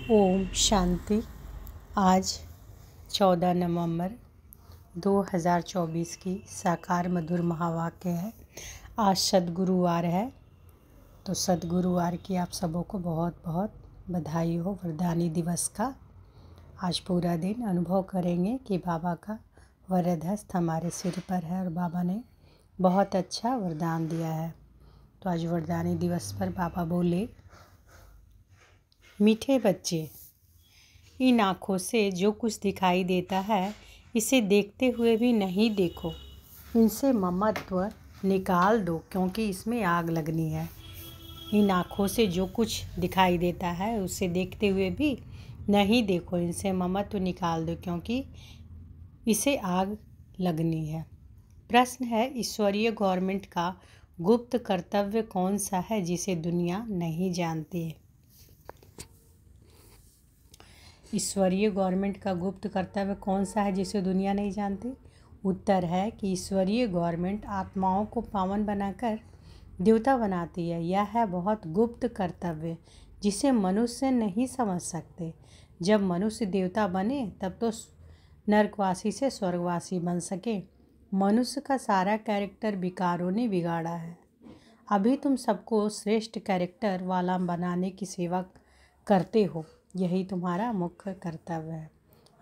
ओम शांति। आज 14 नवंबर 2024 की साकार मधुर महावाक्य है। आज सद्गुरुवार है, तो सद्गुरुवार की आप सबों को बहुत बहुत बधाई हो वरदानी दिवस का। आज पूरा दिन अनुभव करेंगे कि बाबा का वरद हस्त हमारे सिर पर है और बाबा ने बहुत अच्छा वरदान दिया है। तो आज वरदानी दिवस पर बाबा बोले, मीठे बच्चे, इन आँखों से जो कुछ दिखाई देता है इसे देखते हुए भी नहीं देखो। इनसे ममत्व निकाल दो क्योंकि इसमें आग लगनी है। इन आँखों से जो कुछ दिखाई देता है उसे देखते हुए भी नहीं देखो। इनसे ममत्व निकाल दो क्योंकि इसे आग लगनी है। प्रश्न है, ईश्वरीय गवर्नमेंट का गुप्त कर्तव्य कौन सा है जिसे दुनिया नहीं जानती है? ईश्वरीय गवर्नमेंट का गुप्त कर्तव्य कौन सा है जिसे दुनिया नहीं जानती? उत्तर है कि ईश्वरीय गवर्नमेंट आत्माओं को पावन बनाकर देवता बनाती है। यह है बहुत गुप्त कर्तव्य जिसे मनुष्य नहीं समझ सकते। जब मनुष्य देवता बने तब तो नरकवासी से स्वर्गवासी बन सके। मनुष्य का सारा कैरेक्टर विकारों ने बिगाड़ा है। अभी तुम सबको श्रेष्ठ कैरेक्टर वाला बनाने की सेवा करते हो, यही तुम्हारा मुख्य कर्तव्य है।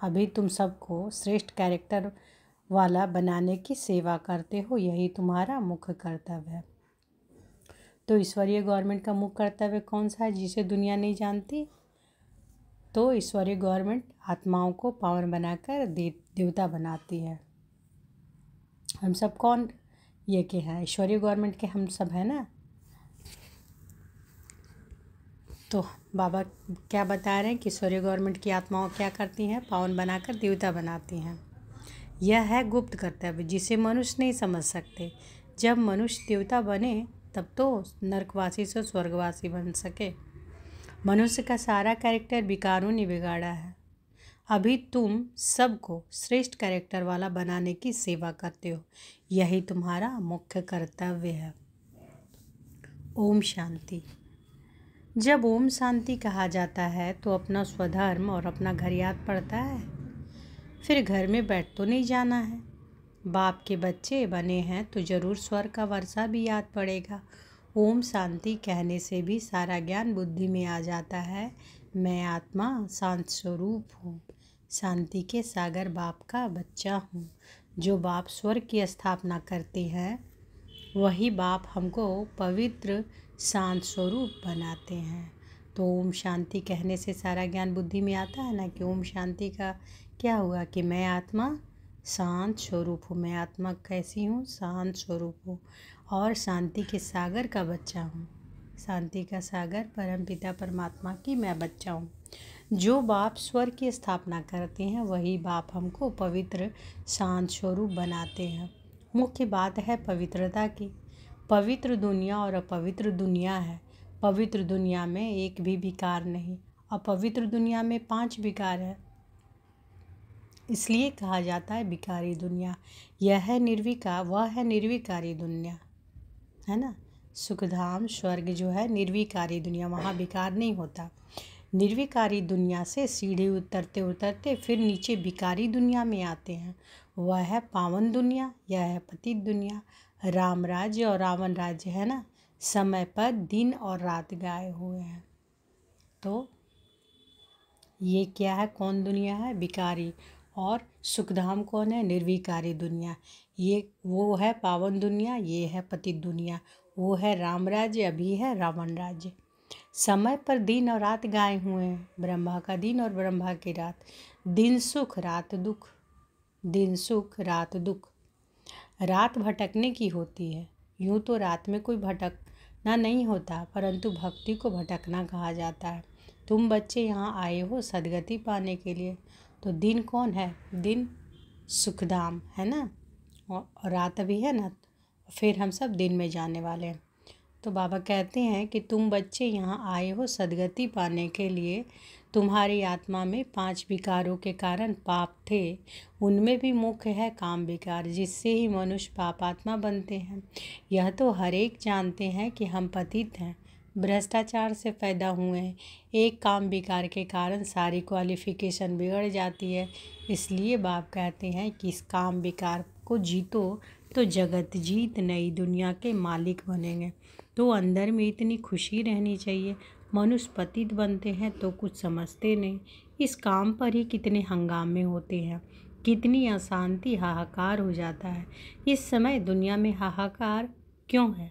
अभी तुम सबको श्रेष्ठ कैरेक्टर वाला बनाने की सेवा करते हो, यही तुम्हारा मुख्य कर्तव्य है। तो ईश्वरीय गवर्नमेंट का मुख्य कर्तव्य कौन सा है जिसे दुनिया नहीं जानती? तो ईश्वरीय गवर्नमेंट आत्माओं को पावन बनाकर देवता बनाती है। हम सब कौन ये के हैं? ईश्वरीय गवर्नमेंट के हम सब हैं ना। तो बाबा क्या बता रहे हैं कि ईश्वरीय गवर्नमेंट की आत्माओं क्या करती हैं? पावन बनाकर देवता बनाती हैं। यह है गुप्त कर्तव्य जिसे मनुष्य नहीं समझ सकते। जब मनुष्य देवता बने तब तो नरकवासी से स्वर्गवासी बन सके। मनुष्य का सारा कैरेक्टर विकारों ने बिगाड़ा है। अभी तुम सबको श्रेष्ठ कैरेक्टर वाला बनाने की सेवा करते हो, यही तुम्हारा मुख्य कर्तव्य है। ओम शांति। जब ओम शांति कहा जाता है तो अपना स्वधर्म और अपना घर याद पड़ता है। फिर घर में बैठ तो नहीं जाना है। बाप के बच्चे बने हैं तो ज़रूर स्वर्ग का वर्षा भी याद पड़ेगा। ओम शांति कहने से भी सारा ज्ञान बुद्धि में आ जाता है। मैं आत्मा शांत स्वरूप हूँ, शांति के सागर बाप का बच्चा हूँ। जो बाप स्वर्ग की स्थापना करते हैं वही बाप हमको पवित्र शांत स्वरूप बनाते हैं। तो ओम शांति कहने से सारा ज्ञान बुद्धि में आता है ना कि ओम शांति का क्या हुआ कि मैं आत्मा शांत स्वरूप हूँ। मैं आत्मा कैसी हूँ? शांत स्वरूप हूँ और शांति के सागर का बच्चा हूँ। शांति का सागर परम पिता परमात्मा की मैं बच्चा हूँ। जो बाप स्वर्ग की स्थापना करते हैं वही बाप हमको पवित्र शांत स्वरूप बनाते हैं। मुख्य बात है पवित्रता की। पवित्र दुनिया और अपवित्र दुनिया है। पवित्र दुनिया में एक भी विकार नहीं, अपवित्र दुनिया में 5 विकार है। इसलिए कहा जाता है विकारी दुनिया। यह है निर्विकार, वह है निर्विकारी दुनिया, है ना। सुखधाम स्वर्ग जो है निर्विकारी दुनिया, वहाँ विकार नहीं होता। निर्विकारी दुनिया से सीढ़ी उतरते उतरते फिर नीचे विकारी दुनिया में आते हैं। वह है पावन दुनिया, यह है पतित दुनिया। राम राज्य और रावण राज्य है ना, समय पर दिन और रात गाए हुए हैं। तो ये क्या है? कौन दुनिया है? विकारी। और सुखधाम कौन है? निर्विकारी दुनिया। ये वो है पावन दुनिया, ये है पतित दुनिया। वो है राम राज्य, अभी है रावण राज्य। समय पर दिन और रात गाए हुए हैं। ब्रह्मा का दिन और ब्रह्मा की रात। दिन सुख रात दुख, दिन सुख रात दुख। रात भटकने की होती है। यूँ तो रात में कोई भटकना नहीं होता, परंतु भक्ति को भटकना कहा जाता है। तुम बच्चे यहाँ आए हो सदगति पाने के लिए। तो दिन कौन है? दिन सुखधाम है ना, और रात अभी है ना, फिर हम सब दिन में जाने वाले हैं। तो बाबा कहते हैं कि तुम बच्चे यहाँ आए हो सदगति पाने के लिए। तुम्हारी आत्मा में 5 विकारों के कारण पाप थे। उनमें भी मुख्य है काम विकार, जिससे ही मनुष्य पापात्मा बनते हैं। यह तो हर एक जानते हैं कि हम पतित हैं, भ्रष्टाचार से पैदा हुए हैं। एक काम बेकार के कारण सारी क्वालिफिकेशन बिगड़ जाती है। इसलिए बाप कहते हैं कि इस काम बेकार को जीतो तो जगत जीत नई दुनिया के मालिक बनेंगे। तो अंदर में इतनी खुशी रहनी चाहिए। मनुष्य पतित बनते हैं तो कुछ समझते नहीं। इस काम पर ही कितने हंगामे होते हैं, कितनी अशांति, हाहाकार हो जाता है। इस समय दुनिया में हाहाकार क्यों है?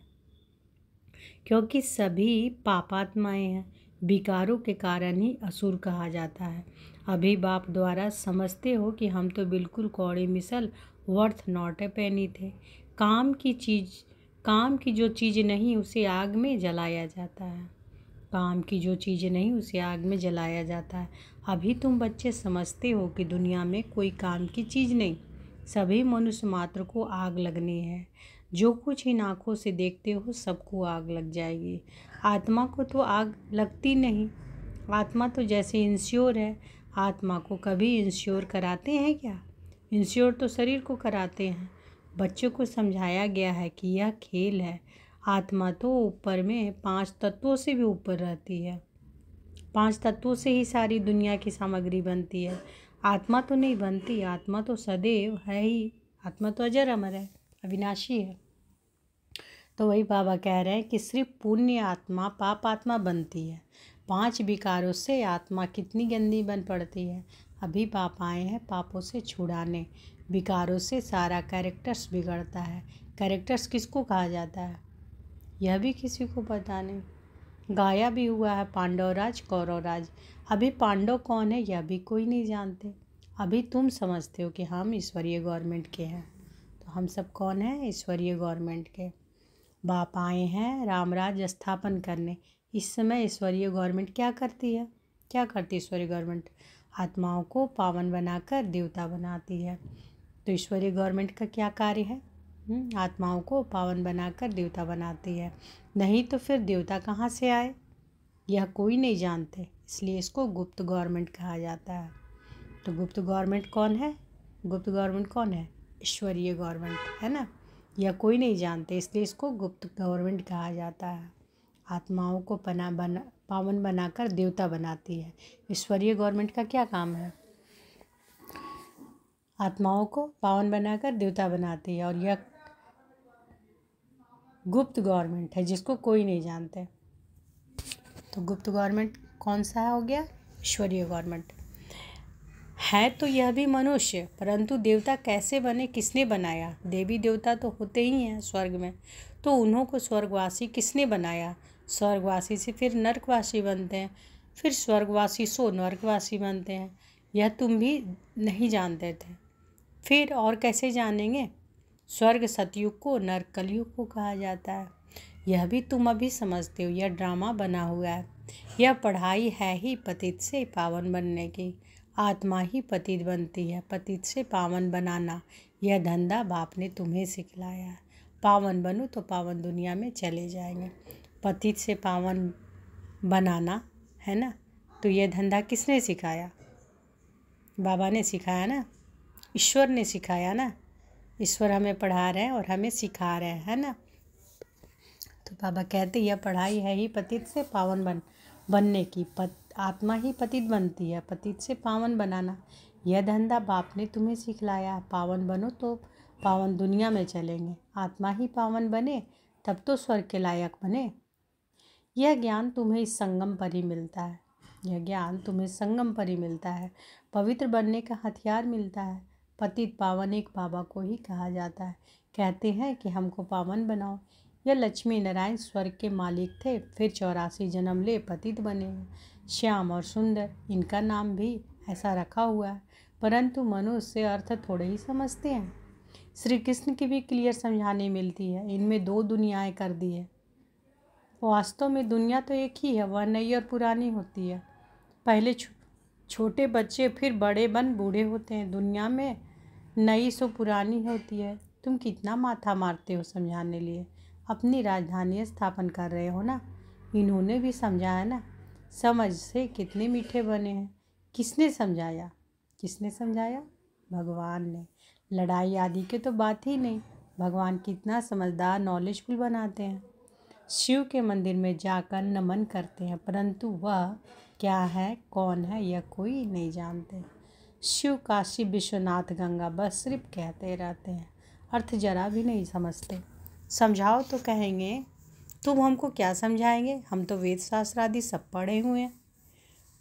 क्योंकि सभी पापात्माएं हैं। विकारों के कारण ही असुर कहा जाता है। अभी बाप द्वारा समझते हो कि हम तो बिल्कुल कौड़ी मिसल वर्थ नॉट ए पेनी थे। काम की जो चीज़ नहीं उसे आग में जलाया जाता है। काम की जो चीज़ नहीं उसे आग में जलाया जाता है। अभी तुम बच्चे समझते हो कि दुनिया में कोई काम की चीज़ नहीं, सभी मनुष्य मात्र को आग लगनी है। जो कुछ इन आँखों से देखते हो सबको आग लग जाएगी। आत्मा को तो आग लगती नहीं। आत्मा तो जैसे इंश्योर है। आत्मा को कभी इंश्योर कराते हैं क्या? इंश्योर तो शरीर को कराते हैं। बच्चों को समझाया गया है कि यह खेल है। आत्मा तो ऊपर में 5 तत्वों से भी ऊपर रहती है। 5 तत्वों से ही सारी दुनिया की सामग्री बनती है। आत्मा तो नहीं बनती। आत्मा तो सदैव है ही। आत्मा तो अजर अमर है, अविनाशी है। तो वही बाबा कह रहे हैं कि सिर्फ पुण्य आत्मा पाप आत्मा बनती है। 5 विकारों से आत्मा कितनी गंदी बन पड़ती है। अभी पाप आए हैं पापों से छुड़ाने। विकारों से सारा कैरेक्टर्स बिगड़ता है। कैरेक्टर्स किसको कहा जाता है यह भी किसी को पता नहीं। गाया भी हुआ है पांडव राज कौरव राज। अभी पांडव कौन है यह भी कोई नहीं जानते। अभी तुम समझते हो कि हम ईश्वरीय गवर्नमेंट के हैं। तो हम सब कौन हैं? ईश्वरीय गवर्नमेंट के। बाप आए हैं रामराज स्थापन करने। इस समय ईश्वरीय गवर्नमेंट क्या करती है? क्या करती है ईश्वरीय गवर्नमेंट? आत्माओं को पावन बनाकर देवता बनाती है। तो ईश्वरीय गवर्नमेंट का क्या कार्य है? आत्माओं को पावन बनाकर देवता बनाती है। नहीं तो फिर देवता कहाँ से आए यह कोई नहीं जानते। इसलिए इसको गुप्त गवर्नमेंट कहा जाता है। तो गुप्त गवर्नमेंट कौन है? गुप्त गवर्नमेंट कौन है? ईश्वरीय गवर्नमेंट है ना। यह कोई नहीं जानते इसलिए इसको गुप्त गवर्नमेंट कहा जाता है। आत्माओं को पावन बनाकर देवता बनाती है। ईश्वरीय गवर्नमेंट का क्या काम है? आत्माओं को पावन बनाकर देवता बनाती है। और यह गुप्त गवर्नमेंट है जिसको कोई नहीं जानते। तो गुप्त गवर्नमेंट कौन सा हो गया? ईश्वरीय गवर्नमेंट है। तो यह भी मनुष्य, परंतु देवता कैसे बने, किसने बनाया? देवी देवता तो होते ही हैं स्वर्ग में। तो उन्हों को स्वर्गवासी किसने बनाया? स्वर्गवासी से फिर नरकवासी बनते हैं, फिर स्वर्गवासी सो नरकवासी बनते हैं। यह तुम भी नहीं जानते थे। फिर और कैसे जानेंगे? स्वर्ग सतयुग को, नरक कलयुग को कहा जाता है। यह भी तुम अभी समझते हो। यह ड्रामा बना हुआ है। यह पढ़ाई है ही पतित से पावन बनने की। आत्मा ही पतित बनती है। पतित से पावन बनाना यह धंधा बाप ने तुम्हें सिखलाया है। पावन बनो तो पावन दुनिया में चले जाएंगे। पतित से पावन बनाना है ना। तो यह धंधा किसने सिखाया? बाबा ने सिखाया ना। ईश्वर ने सिखाया ना। ईश्वर हमें पढ़ा रहे हैं और हमें सिखा रहे हैं, है ना। तो बाबा कहते यह पढ़ाई है ही पतित से पावन बनने की। आत्मा ही पतित बनती है। पतित से पावन बनाना यह धंधा बाप ने तुम्हें सिखलाया। पावन बनो तो पावन दुनिया में चलेंगे। आत्मा ही पावन बने तब तो स्वर्ग के लायक बने। यह ज्ञान तुम्हें इस संगम पर ही मिलता है। यह ज्ञान तुम्हें संगम पर ही मिलता है। पवित्र बनने का हथियार मिलता है। पतित पावन एक बाबा को ही कहा जाता है। कहते हैं कि हमको पावन बनाओ। यह लक्ष्मी नारायण स्वर्ग के मालिक थे, फिर 84 जन्म ले पतित बने हैं। श्याम और सुंदर इनका नाम भी ऐसा रखा हुआ है, परंतु मनुष्य से अर्थ थोड़े ही समझते हैं। श्री कृष्ण की भी क्लियर समझाने मिलती है। इनमें 2 दुनियाएं कर दी है। वास्तव में दुनिया तो एक ही है, वह नई और पुरानी होती है। पहले छोटे बच्चे फिर बड़े बन बूढ़े होते हैं। दुनिया में नई सो पुरानी होती है। तुम कितना माथा मारते हो समझाने लिए। अपनी राजधानी स्थापन कर रहे हो ना। इन्होंने भी समझाया ना। समझ से कितने मीठे बने हैं। किसने समझाया? किसने समझाया? भगवान ने। लड़ाई आदि के तो बात ही नहीं। भगवान कितना समझदार नॉलेजफुल बनाते हैं। शिव के मंदिर में जाकर नमन करते हैं, परंतु वह क्या है, कौन है, यह कोई नहीं जानते। शिव, काशी, विश्वनाथ, गंगा बस सिर्फ कहते रहते हैं, अर्थ जरा भी नहीं समझते। समझाओ तो कहेंगे तुम हमको क्या समझाएंगे, हम तो वेद शास्त्र आदि सब पढ़े हुए हैं।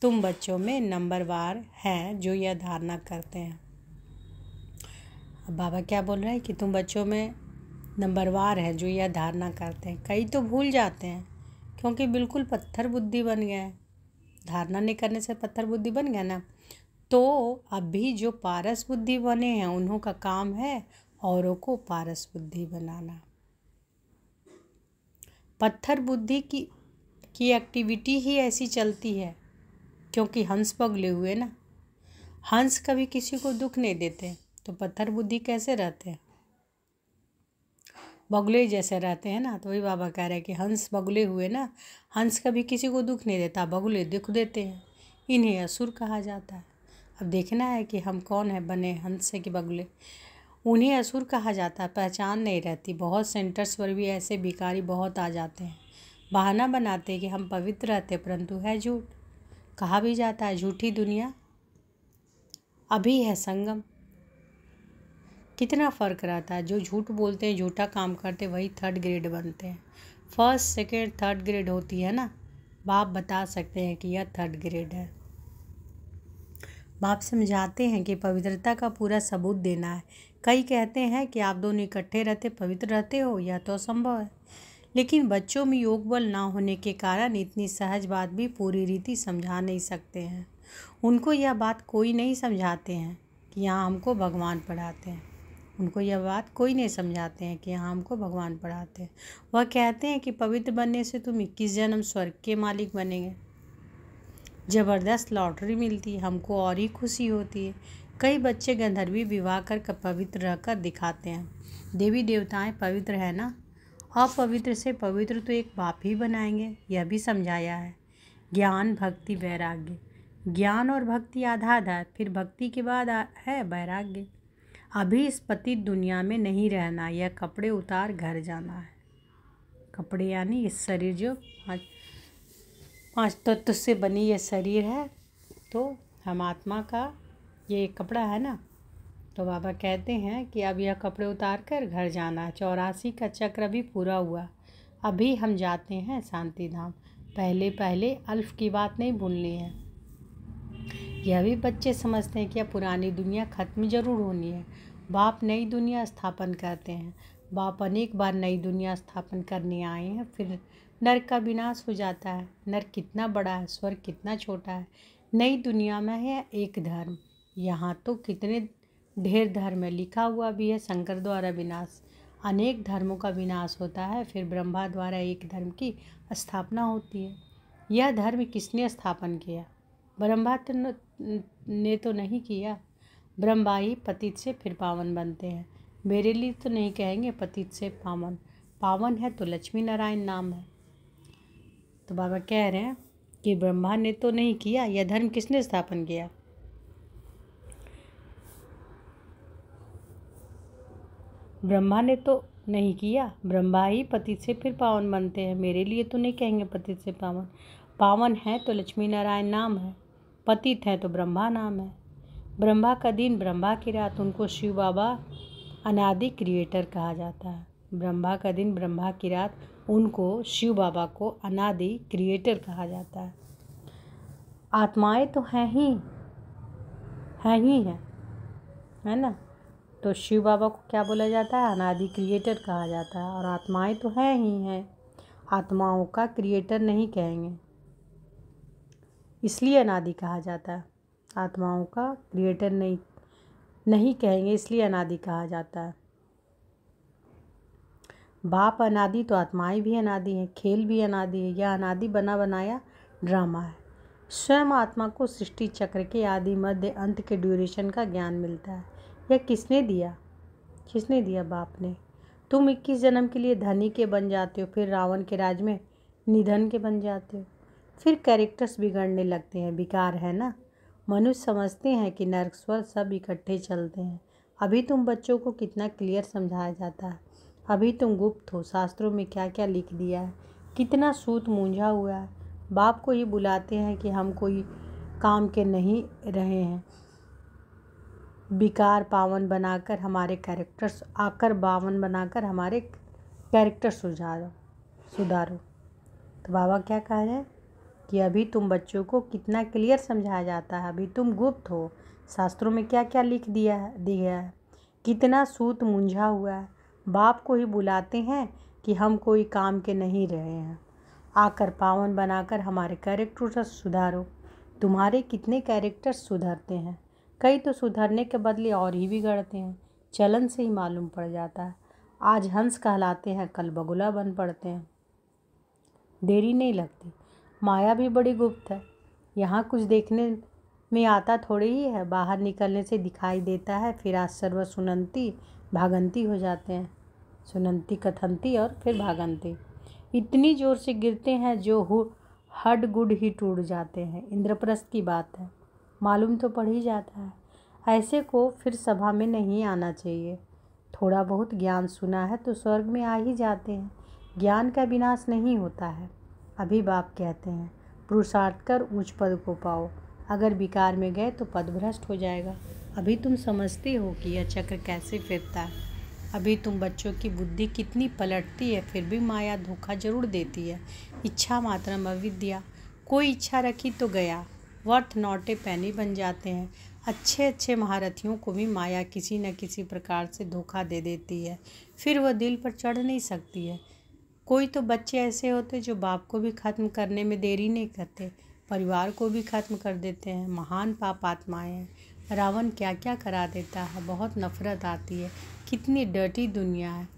तुम बच्चों में नंबरवार हैं जो यह धारणा करते हैं। अब बाबा क्या बोल रहे हैं कि तुम बच्चों में नंबरवार हैं जो यह धारणा करते हैं। कई तो भूल जाते हैं क्योंकि बिल्कुल पत्थर बुद्धि बन गया है। धारणा नहीं करने से पत्थर बुद्धि बन गया ना। तो अभी जो पारस बुद्धि बने हैं उन्हों का काम है औरों को पारस बुद्धि बनाना। पत्थर बुद्धि की एक्टिविटी ही ऐसी चलती है क्योंकि हंस पगले हुए ना। हंस कभी किसी को दुख नहीं देते, तो पत्थर बुद्धि कैसे रहते हैं, बगुले जैसे रहते हैं ना। तो वही बाबा कह रहे हैं कि हंस बगुले हुए ना, हंस कभी किसी को दुख नहीं देता, बगुले दुख देते हैं, इन्हें असुर कहा जाता है। अब देखना है कि हम कौन है, बने हंस से कि बगुले। उन्हें असुर कहा जाता है, पहचान नहीं रहती। बहुत सेंटर्स पर भी ऐसे भिखारी बहुत आ जाते हैं, बहाना बनाते कि हम पवित्र रहते, परंतु है झूठ। कहा भी जाता है झूठी दुनिया अभी है संगम। कितना फ़र्क रहता है, जो झूठ बोलते हैं, झूठा काम करते, वही थर्ड ग्रेड बनते हैं। फर्स्ट सेकेंड थर्ड ग्रेड होती है ना। बाप बता सकते हैं कि यह थर्ड ग्रेड है। बाप समझाते हैं कि पवित्रता का पूरा सबूत देना है। कई कहते हैं कि आप दोनों इकट्ठे रहते पवित्र रहते हो, यह तो असंभव है। लेकिन बच्चों में योग बल ना होने के कारण इतनी सहज बात भी पूरी रीति समझा नहीं सकते हैं। उनको यह बात कोई नहीं समझाते हैं कि यहाँ हमको भगवान पढ़ाते हैं। उनको यह बात कोई नहीं समझाते हैं कि यहाँ हमको भगवान पढ़ाते हैं। वह कहते हैं कि पवित्र बनने से तुम 21 जन्म स्वर्ग के मालिक बनेंगे। ज़बरदस्त लॉटरी मिलती है, हमको और ही खुशी होती है। कई बच्चे गंधर्वी विवाह कर पवित्र रहकर दिखाते हैं। देवी देवताएं पवित्र है ना, अपवित्र से पवित्र तो एक बाप ही बनाएंगे, यह भी समझाया है। ज्ञान, भक्ति, वैराग्य। ज्ञान और भक्ति आधार, फिर भक्ति के बाद है वैराग्य। अभी इस पतित दुनिया में नहीं रहना, यह कपड़े उतार घर जाना है। कपड़े यानी इस शरीर जो पांच तत्व से बनी यह शरीर है, तो हम आत्मा का ये कपड़ा है ना। तो बाबा कहते हैं कि अब यह कपड़े उतार कर घर जाना है। 84 का चक्र भी पूरा हुआ, अभी हम जाते हैं शांति धाम। पहले पहले अल्फ की बात नहीं भूलनी है। यह भी बच्चे समझते हैं कि अब पुरानी दुनिया खत्म जरूर होनी है। बाप नई दुनिया स्थापन करते हैं। बाप अनेक बार नई दुनिया स्थापन करने आए हैं, फिर नर्क का विनाश हो जाता है। नर्क कितना बड़ा है, स्वर्ग कितना छोटा है। नई दुनिया में है एक धर्म, यहाँ तो कितने ढेर धर्म है। लिखा हुआ भी है शंकर द्वारा विनाश, अनेक धर्मों का विनाश होता है, फिर ब्रह्मा द्वारा एक धर्म की स्थापना होती है। यह धर्म किसने स्थापन किया? ब्रह्मा ने तो नहीं किया। ब्रह्मा ही पतित से फिर पावन बनते हैं। मेरे लिए तो नहीं कहेंगे पतित से पावन, पावन है तो लक्ष्मी नारायण नाम है। तो बाबा कह रहे हैं कि ब्रह्मा ने तो नहीं किया, यह धर्म किसने स्थापन किया? ब्रह्मा ने तो नहीं किया, ब्रह्मा ही पतित से फिर पावन बनते हैं। मेरे लिए तो नहीं कहेंगे पतित से पावन, पावन है तो लक्ष्मी नारायण नाम है, पतित है तो ब्रह्मा नाम है। ब्रह्मा का दिन, ब्रह्मा की रात, उनको शिव बाबा अनादि क्रिएटर कहा जाता है। ब्रह्मा का दिन, ब्रह्मा की रात, उनको शिव बाबा को अनादि क्रिएटर कहा जाता है। आत्माएं तो हैं ही है ना। तो शिव बाबा को क्या बोला जाता है? अनादि क्रिएटर कहा जाता है। और आत्माएं तो हैं ही हैं, आत्माओं का क्रिएटर नहीं कहेंगे, इसलिए अनादि कहा जाता है। आत्माओं का क्रिएटर नहीं कहेंगे, इसलिए अनादि कहा जाता है। बाप अनादि तो आत्माएं भी अनादि हैं, खेल भी अनादि है। यह अनादि बना बनाया ड्रामा है। स्वयं आत्मा को सृष्टि चक्र के आदि, मध्य, अंत के ड्यूरेशन का ज्ञान मिलता है। यह किसने दिया? किसने दिया? बाप ने। तुम 21 जन्म के लिए धनी के बन जाते हो, फिर रावण के राज में निधन के बन जाते हो, फिर कैरेक्टर्स बिगड़ने लगते हैं। विकार है ना। मनुष्य समझते हैं कि नर्क स्वर्ग सब इकट्ठे चलते हैं। अभी तुम बच्चों को कितना क्लियर समझाया जाता है। अभी तुम गुप्त हो, शास्त्रों में क्या क्या लिख दिया है कितना सूत मूंझा हुआ है। बाप को ही बुलाते हैं कि हम कोई काम के नहीं रहे हैं। विकार पावन बनाकर हमारे कैरेक्टर्स आकर बावन बनाकर हमारे कैरेक्टर सुधारो। तो बाबा क्या कह रहे हैं कि अभी तुम बच्चों को कितना क्लियर समझाया जाता है, अभी तुम गुप्त हो। शास्त्रों में क्या क्या लिख दिया है। कितना सूत मूंझा हुआ है। बाप को ही बुलाते हैं कि हम कोई काम के नहीं रहे हैं। आकर पावन बनाकर हमारे कैरेक्टर सुधारो। तुम्हारे कितने कैरेक्टर सुधरते हैं, कई तो सुधरने के बदले और ही बिगड़ते हैं। चलन से ही मालूम पड़ जाता है। आज हंस कहलाते हैं, कल बगुला बन पड़ते हैं। देरी नहीं लगती। माया भी बड़ी गुप्त है। यहाँ कुछ देखने में आता थोड़ी ही है, बाहर निकलने से दिखाई देता है। फिर आज सर्व सुनंती भागंती हो जाते हैं। सुनंती कथंती और फिर भागंती। इतनी जोर से गिरते हैं जो हड गुड ही टूट जाते हैं। इंद्रप्रस्थ की बात है, मालूम तो पड़ ही जाता है। ऐसे को फिर सभा में नहीं आना चाहिए। थोड़ा बहुत ज्ञान सुना है तो स्वर्ग में आ ही जाते हैं। ज्ञान का विनाश नहीं होता है। अभी बाप कहते हैं पुरुषार्थ कर ऊंच पद को पाओ। अगर विकार में गए तो पद भ्रष्ट हो जाएगा। अभी तुम समझते हो कि यह चक्र कैसे फिरता है। अभी तुम बच्चों की बुद्धि कितनी पलटती है, फिर भी माया धोखा जरूर देती है। इच्छा मात्रम अविद्या। कोई इच्छा रखी तो गया, वर्थ नॉट ए पैनी बन जाते हैं। अच्छे अच्छे महारथियों को भी माया किसी न किसी प्रकार से धोखा दे देती है, फिर वह दिल पर चढ़ नहीं सकती है। कोई तो बच्चे ऐसे होते जो बाप को भी खत्म करने में देरी नहीं करते, परिवार को भी खत्म कर देते हैं। महान पाप आत्माएँ हैं। रावण क्या क्या करा देता है। बहुत नफरत आती है। कितनी डर्टी दुनिया है।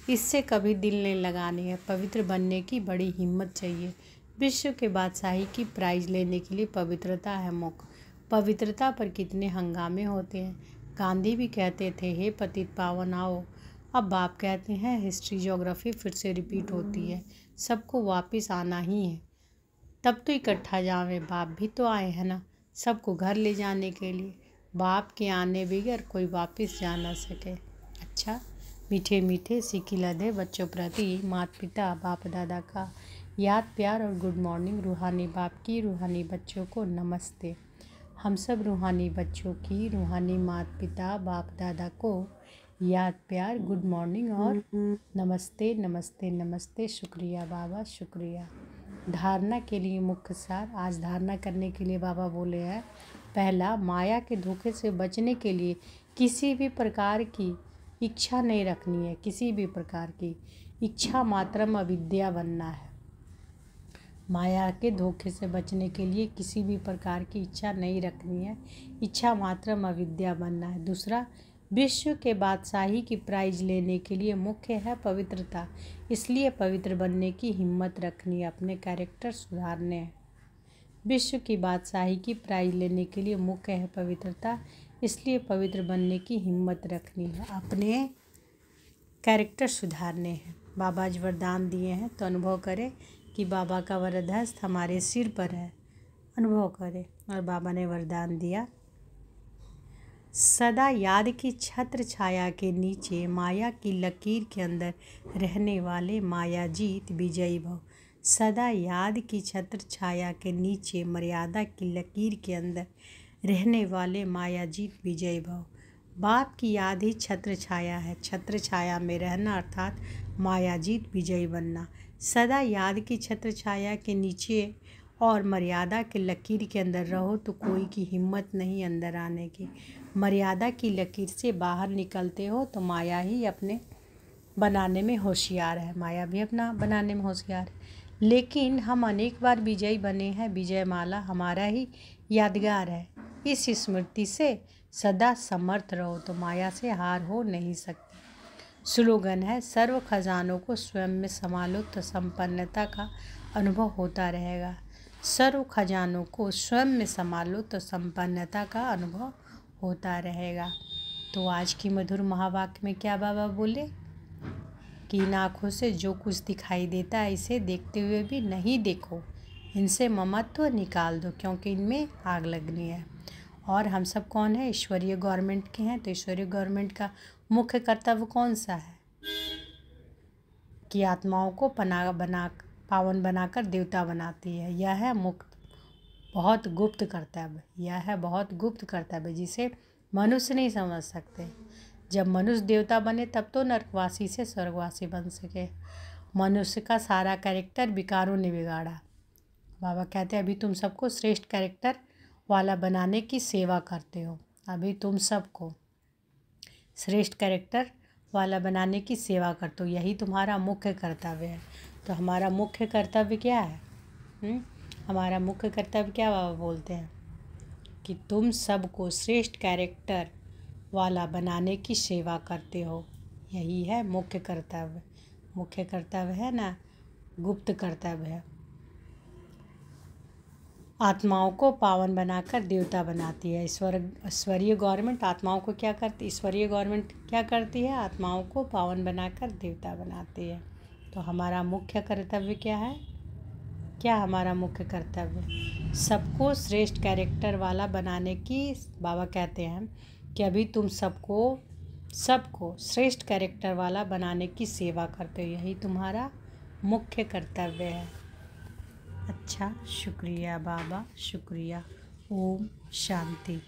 इससे कभी दिल नहीं लगानी है। पवित्र बनने की बड़ी हिम्मत चाहिए। विश्व के बादशाही की प्राइज लेने के लिए पवित्रता है मुख्य। पवित्रता पर कितने हंगामे होते हैं। गांधी भी कहते थे हे पतित पावन आओ। अब बाप कहते हैं हिस्ट्री ज्योग्राफी फिर से रिपीट होती है। सबको वापस आना ही है। तब तो इकट्ठा जावे। बाप भी तो आए हैं ना, सबको घर ले जाने के लिए। बाप के आने बगैर कोई वापस जा ना सके। अच्छा, मीठे मीठे सीखी लदे बच्चों प्रति माता पिता बाप दादा का याद प्यार और गुड मॉर्निंग। रूहानी बाप की रूहानी बच्चों को नमस्ते। हम सब रूहानी बच्चों की रूहानी माता पिता बाप दादा को याद प्यार गुड मॉर्निंग और नमस्ते नमस्ते नमस्ते। शुक्रिया बाबा, शुक्रिया। धारणा के लिए मुख्य सार। आज धारणा करने के लिए बाबा बोले हैं, पहला, माया के धोखे से बचने के लिए किसी भी प्रकार की इच्छा नहीं रखनी है। किसी भी प्रकार की इच्छा मात्रम अविद्या बनना है। माया के धोखे से बचने के लिए किसी भी प्रकार की इच्छा नहीं रखनी है। इच्छा मात्रम अविद्या बनना है। दूसरा, विश्व के बादशाही की प्राइज लेने के लिए मुख्य है पवित्रता, इसलिए पवित्र बनने की हिम्मत रखनी है। अपने कैरेक्टर सुधारने हैं। विश्व की बादशाही की प्राइज लेने के लिए मुख्य है पवित्रता, इसलिए पवित्र बनने की हिम्मत रखनी है। अपने कैरेक्टर सुधारने हैं। बाबा आज वरदान दिए हैं तो अनुभव करें कि बाबा का वरदहस्त हमारे सिर पर है। अनुभव करें। और बाबा ने वरदान दिया, सदा याद की छत्र छाया के नीचे माया की लकीर के अंदर रहने वाले माया जीत विजयी भव। सदा याद की छत्र छाया के नीचे मर्यादा की लकीर के अंदर रहने वाले माया जीत विजयी भव। बाप की याद ही छत्र छाया है। छत्र छाया में रहना अर्थात माया जीत विजयी बनना। सदा याद की छत्र छाया के नीचे और मर्यादा के लकीर के अंदर रहो तो कोई की हिम्मत नहीं अंदर आने की। मर्यादा की लकीर से बाहर निकलते हो तो माया ही अपने बनाने में होशियार है। माया भी अपना बनाने में होशियार है। लेकिन हम अनेक बार विजयी बने हैं। विजय माला हमारा ही यादगार है। इस स्मृति से सदा समर्थ रहो तो माया से हार हो नहीं सकती। स्लोगन है, सर्व खजानों को स्वयं में संभालो तो संपन्नता का अनुभव होता रहेगा। सर्व खजानों को स्वयं में संभालो तो संपन्नता का अनुभव होता रहेगा। तो आज की मधुर महावाक्य में क्या बाबा बोले कि इन आँखों से जो कुछ दिखाई देता है इसे देखते हुए भी नहीं देखो, इनसे ममत्व निकाल दो क्योंकि इनमें आग लगनी है। और हम सब कौन है? ईश्वरीय गवर्नमेंट के हैं। तो ईश्वरीय गवर्नमेंट का मुख्य कर्तव्य कौन सा है कि आत्माओं को पावन बनाकर देवता बनाती है। यह है बहुत गुप्त कर्तव्य। यह है बहुत गुप्त कर्तव्य जिसे मनुष्य नहीं समझ सकते। जब मनुष्य देवता बने तब तो नरकवासी से स्वर्गवासी बन सके। मनुष्य का सारा कैरेक्टर विकारों ने बिगाड़ा। बाबा कहते हैं अभी तुम सबको श्रेष्ठ कैरेक्टर वाला बनाने की सेवा करते हो। अभी तुम सबको श्रेष्ठ कैरेक्टर वाला बनाने की सेवा करते हो, यही तुम्हारा मुख्य कर्तव्य है। तो हमारा मुख्य कर्तव्य क्या है? हमारा मुख्य कर्तव्य क्या बाबा बोलते हैं कि तुम सबको श्रेष्ठ कैरेक्टर वाला बनाने की सेवा करते हो, यही है मुख्य कर्तव्य। मुख्य कर्तव्य है ना, गुप्त कर्तव्य है। आत्माओं को पावन बनाकर देवता बनाती है। ईश्वरीय गवर्नमेंट आत्माओं को क्या करती, ईश्वरीय गवर्नमेंट क्या करती है? आत्माओं को पावन बनाकर देवता बनाती है। तो हमारा मुख्य कर्तव्य क्या है? क्या हमारा मुख्य कर्तव्य? सबको श्रेष्ठ कैरेक्टर वाला बनाने की। बाबा कहते हैं कि अभी तुम सबको श्रेष्ठ कैरेक्टर वाला बनाने की सेवा करते हो, यही तुम्हारा मुख्य कर्तव्य है। अच्छा, शुक्रिया बाबा, शुक्रिया। ओम शांति।